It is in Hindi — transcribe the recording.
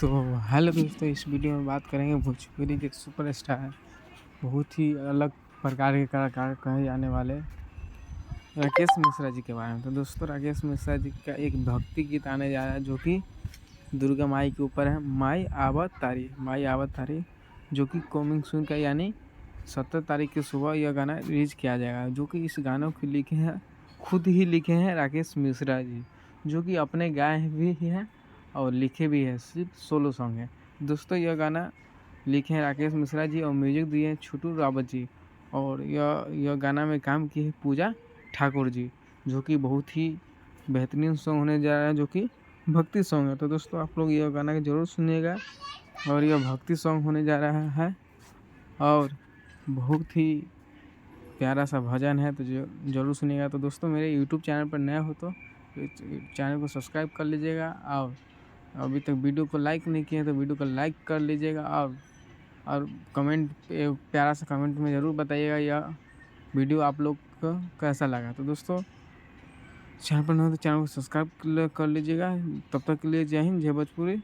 तो हेलो दोस्तों, इस वीडियो में बात करेंगे भोजपुरी के सुपरस्टार, बहुत ही अलग प्रकार के कलाकार कहे जाने वाले राकेश मिश्रा जी के बारे में। तो दोस्तों, राकेश मिश्रा जी का एक भक्ति गीत आने जा रहा है जो कि दुर्गा माई के ऊपर है। माई आवत तारी, जो कि कमिंग सून का यानी 17 तारीख की सुबह यह गाना रिलीज किया जाएगा। जो कि इस गानों को लिखे हैं, खुद ही लिखे हैं राकेश मिश्रा जी, जो कि अपने गाए भी हैं और लिखे भी हैं। सिर्फ सोलो सॉन्ग है दोस्तों। यह गाना लिखे हैं राकेश मिश्रा जी और म्यूजिक दिए हैं छोटू रावत जी। और यह गाना में काम की है पूजा ठाकुर जी, जो कि बहुत ही बेहतरीन सॉन्ग होने जा रहा है, जो कि भक्ति सॉन्ग है। तो दोस्तों, आप लोग यह गाना ज़रूर सुनिएगा और यह भक्ति सॉन्ग होने जा रहा है और बहुत ही प्यारा सा भजन है, तो जो ज़रूर सुनिएगा। तो दोस्तों, मेरे यूट्यूब चैनल पर नए हो तो चैनल को सब्सक्राइब कर लीजिएगा और अभी तक वीडियो को लाइक नहीं किए तो वीडियो को लाइक कर लीजिएगा और कमेंट प्यारा सा कमेंट में ज़रूर बताइएगा यह वीडियो आप लोग को कैसा लगा। तो दोस्तों, चैनल पर नए हो तो चैनल को सब्सक्राइब कर लीजिएगा। तब तक के लिए जय हिंद, जय भोजपुरी।